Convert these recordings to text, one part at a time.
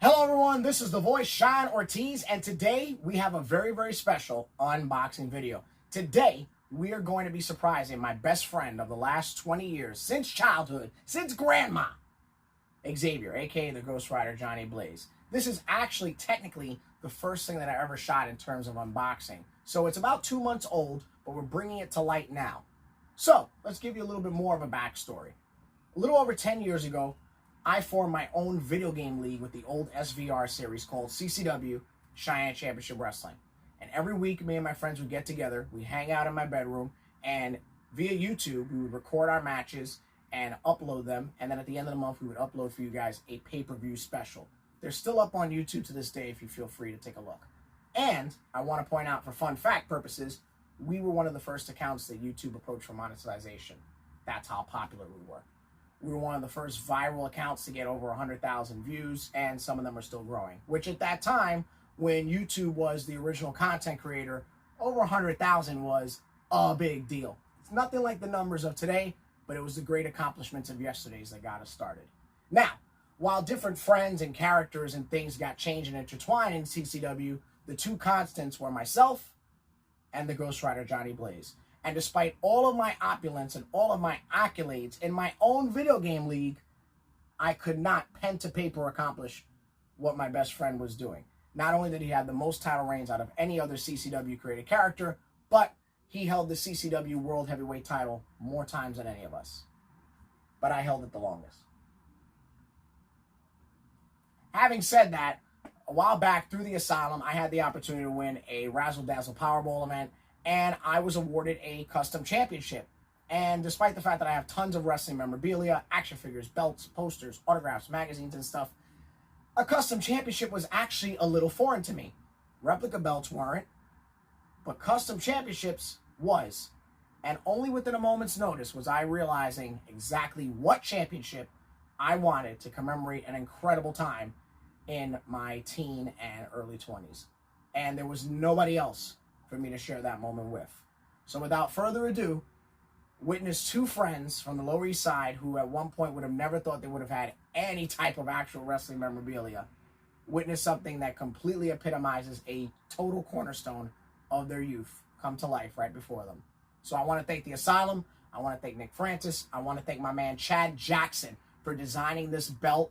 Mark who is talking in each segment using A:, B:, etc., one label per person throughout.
A: Hello everyone, this is the voice Cheyenne Ortiz, and today we have a very special unboxing video. Today we are going to be surprising my best friend of the last 20 years, since childhood, since grandma, Xavier, aka the Ghost Rider Johnny Blaze. This is actually technically the first thing that I ever shot in terms of unboxing. So it's about 2 months old, but we're bringing it to light now. So let's give you a little bit more of a backstory. A little over 10 years ago, I formed my own video game league with the old SVR series called CCW, Cheyenne Championship Wrestling. And every week, me and my friends would get together, we'd hang out in my bedroom, and via YouTube, we would record our matches and upload them. And then at the end of the month, we would upload for you guys a pay-per-view special. They're still up on YouTube to this day if you feel free to take a look. And I want to point out, for fun fact purposes, we were one of the first accounts that YouTube approached for monetization. That's how popular we were. We were one of the first viral accounts to get over 100,000 views, and some of them are still growing. Which at that time, when YouTube was the original content creator, over 100,000 was a big deal. It's nothing like the numbers of today, but it was the great accomplishments of yesterday's that got us started. Now, while different friends and characters and things got changed and intertwined in CCW, the two constants were myself and the Ghost Rider Johnny Blaze. And despite all of my opulence and all of my accolades in my own video game league, I could not pen to paper accomplish what my best friend was doing. Not only did he have the most title reigns out of any other CCW created character, but he held the CCW World Heavyweight title more times than any of us. But I held it the longest. Having said that, a while back through the Asylum, I had the opportunity to win a Razzle Dazzle Powerball event, and I was awarded a custom championship. And despite the fact that I have tons of wrestling memorabilia, action figures, belts, posters, autographs, magazines, and stuff, a custom championship was actually a little foreign to me. Replica belts weren't, but custom championships was. And only within a moment's notice was I realizing exactly what championship I wanted to commemorate an incredible time in my teen and early 20s. And there was nobody else for me to share that moment with. So without further ado, witness two friends from the Lower East Side who at one point would have never thought they would have had any type of actual wrestling memorabilia, witness something that completely epitomizes a total cornerstone of their youth come to life right before them. So I want to thank the Asylum, I want to thank Nick Francis, I want to thank my man Chad Jackson for designing this belt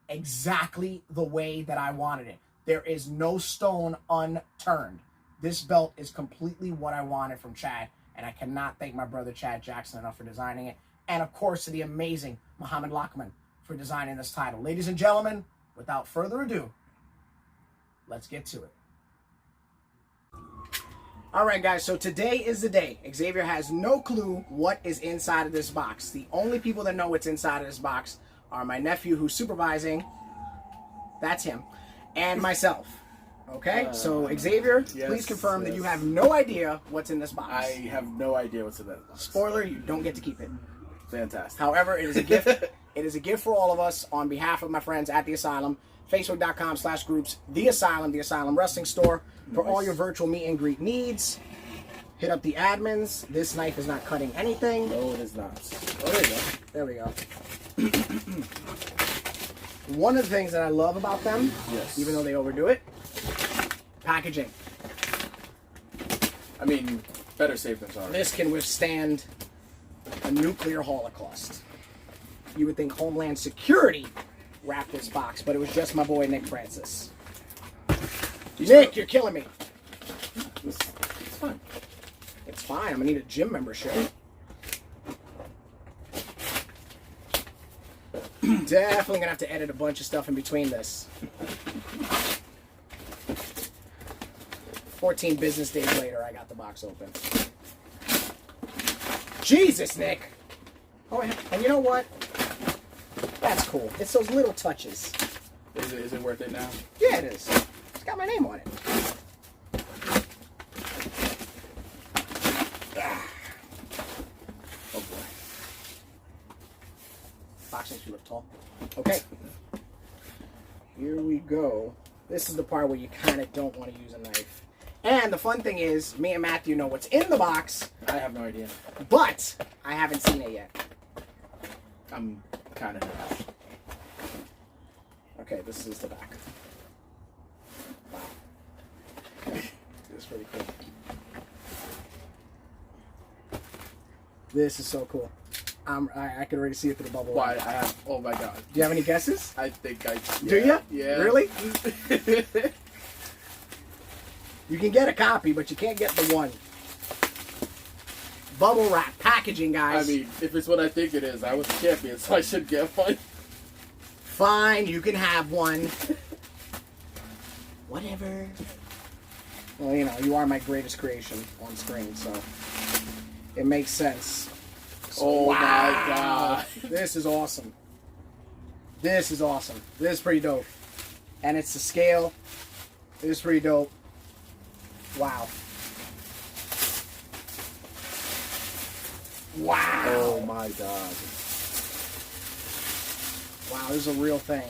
A: exactly the way that I wanted it. There is no stone unturned. This belt is completely what I wanted from Chad, and I cannot thank my brother Chad Jackson enough for designing it. And of course, to the amazing Mohammed Lauqman for designing this title. Ladies and gentlemen, without further ado, let's get to it. All right, guys, so today is the day. Xavier has no clue what is inside of this box. The only people that know what's inside of this box are my nephew who's supervising, that's him, and myself. Okay, so Xavier, yes, please confirm that you have no idea what's in this box.
B: I have no idea what's in that box.
A: Spoiler, you don't get to keep it.
B: Fantastic.
A: However, it is a gift. It is a gift for all of us on behalf of my friends at the Asylum. Facebook.com/groups, The Asylum Wrestling Store. For all your virtual meet and greet needs, hit up the admins. This knife is not cutting anything.
B: No, it is not.
A: Oh, there you go. There we go. One of the things that I love about them, yes, even though they overdo it, packaging.
B: I mean, better safe than sorry.
A: This can withstand a nuclear holocaust. You would think Homeland Security wrapped this box, but it was just my boy Nick Francis. Nick, you're killing me.
B: It's fine.
A: It's fine. I'm gonna need a gym membership. Definitely gonna have to edit a bunch of stuff in between this. 14 business days later, I got the box open. Jesus, Nick! Oh, and you know what? That's cool. It's those little touches.
B: Is it worth it now?
A: Yeah, it is. It's got my name on it. Ah. Oh boy. Box makes you look tall. Okay. Here we go. This is the part where you kind of don't want to use a knife. And the fun thing is, me and Matthew know what's in the box.
B: I have no idea.
A: But I haven't seen it yet.
B: I'm kind of nervous.
A: Okay, this is the back. Wow. Okay. This is pretty cool. This is so cool. I can already see it through the bubble.
B: Why? I have. Oh my god.
A: Do you have any guesses?
B: I think I. Yeah,
A: Do you?
B: Yeah.
A: Really? You can get a copy, but you can't get the one. Bubble wrap packaging, guys.
B: I mean, if it's what I think it is, I was a champion, so I should get one.
A: Fine, you can have one. Whatever. Well, you know, you are my greatest creation on screen, so it makes sense. So,
B: Oh my god.
A: This is awesome. This is awesome. This is pretty dope. And it's the scale. This is pretty dope. Wow. Wow.
B: Oh my god.
A: Wow, this is a real thing.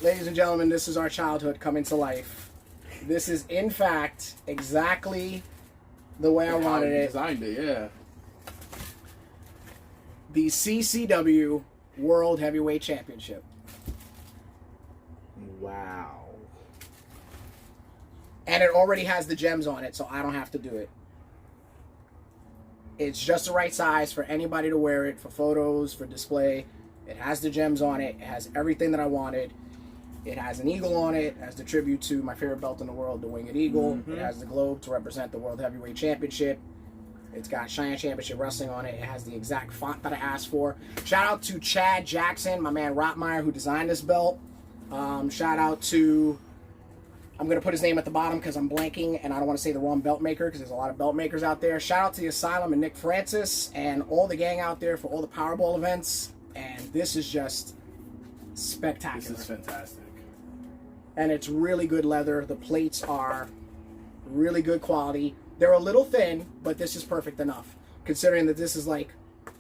A: Ladies and gentlemen, this is our childhood coming to life. This is, in fact, exactly the way I wanted it.
B: Designed it, yeah.
A: The CCW World Heavyweight Championship.
B: Wow.
A: And it already has the gems on it, so I don't have to do it. It's just the right size for anybody to wear it, for photos, for display. It has the gems on it. It has everything that I wanted. It has an eagle on it as the tribute to my favorite belt in the world, the Winged Eagle.
B: Mm-hmm.
A: It has the globe to represent the World Heavyweight Championship. It's got Cheyenne Championship Wrestling on it. It has the exact font that I asked for. Shout out to Chad Jackson, my man Rotmeyer, who designed this belt. Shout out to, I'm going to put his name at the bottom because I'm blanking and I don't want to say the wrong belt maker because there's a lot of belt makers out there. Shout out to the Asylum and Nick Francis and all the gang out there for all the Powerball events. And this is just spectacular.
B: This is fantastic.
A: And it's really good leather. The plates are really good quality. They're a little thin, but this is perfect enough. Considering that this is like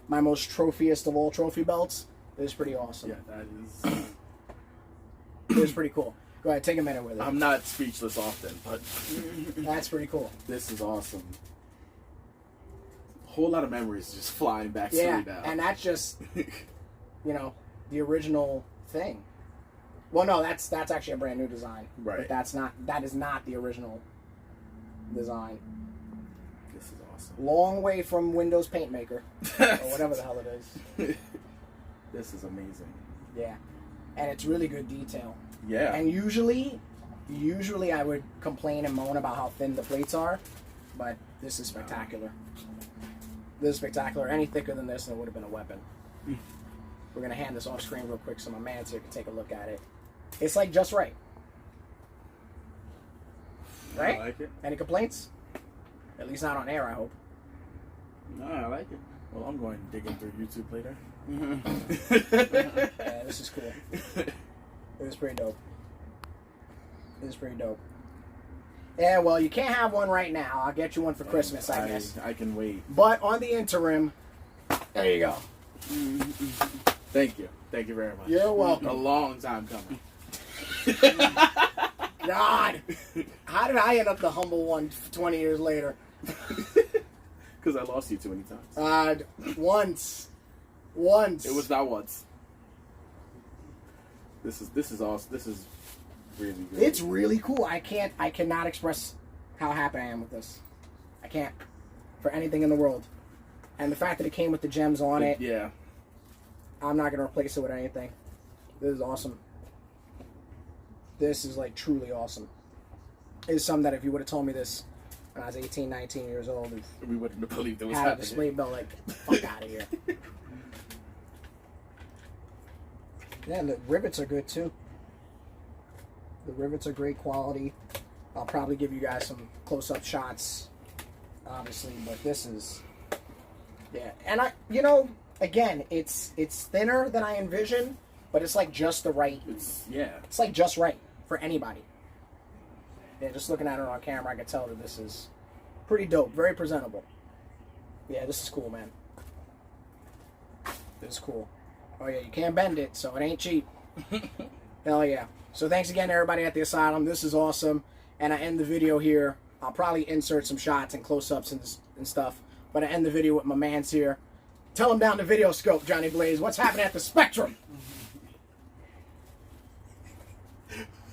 A: my most trophiest of all trophy belts, this is pretty awesome.
B: Yeah, that is...
A: This is pretty cool. Go ahead, take a minute with it.
B: I'm not speechless often, but...
A: That's pretty cool.
B: This is awesome. A whole lot of memories just flying back to
A: Yeah,
B: me now.
A: and that's just, you know, the original thing. Well, no, that's actually a brand new design.
B: Right.
A: But that is not the original design.
B: This is awesome.
A: Long way from Windows Paint Maker, or whatever the hell it is.
B: This is amazing.
A: Yeah, and it's really good detail.
B: Yeah.
A: And usually I would complain and moan about how thin the plates are, but this is spectacular. This is spectacular. Any thicker than this, and it would have been a weapon. We're gonna hand this off screen real quick so my man's here can take a look at it. It's like just right. Right?
B: I like it.
A: Any complaints? At least not on air, I hope.
B: No, I like it. Well, I'm going to dig in through YouTube later.
A: Yeah, this is cool. This is pretty dope. This is pretty dope. Yeah, well, you can't have one right now. I'll get you one for Christmas, I guess.
B: I can wait.
A: But on the interim, there you go.
B: Thank you. Thank you very much.
A: You're welcome.
B: A long time coming.
A: God, how did I end up the humble one 20 years later?
B: Because I lost you too many times.
A: Once.
B: It was not once. This is awesome. This is really good.
A: It's really cool. I cannot express how happy I am with this. I can't for anything in the world. And the fact that it came with the gems on it,
B: Yeah.
A: I'm not going to replace it with anything. This is awesome. This is like truly awesome. It's something that if you would have told me this when I was 18, 19 years old,
B: We wouldn't have believed it was
A: had a
B: happening.
A: display belt, like, fuck out of here. Yeah, the rivets are good too. The rivets are great quality. I'll probably give you guys some close-up shots, obviously, but this is, yeah. And again, it's thinner than I envisioned, but it's like just the right. It's like just right for anybody. Yeah, just looking at it on camera, I can tell that this is pretty dope, very presentable. Yeah, this is cool, man. This is cool. Oh yeah, you can't bend it, so it ain't cheap. Hell yeah. So thanks again to everybody at the Asylum. This is awesome. And I end the video here. I'll probably insert some shots and close-ups and stuff. But I end the video with my man's here. Tell him down the video scope, Johnny Blaze. What's happening at the Spectrum?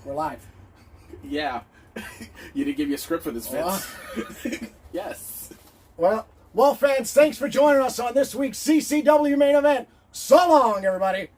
A: We're live.
B: Yeah. You didn't give me a script for this, Vince. Yes.
A: Well, fans, thanks for joining us on this week's CCW main event. So long, everybody.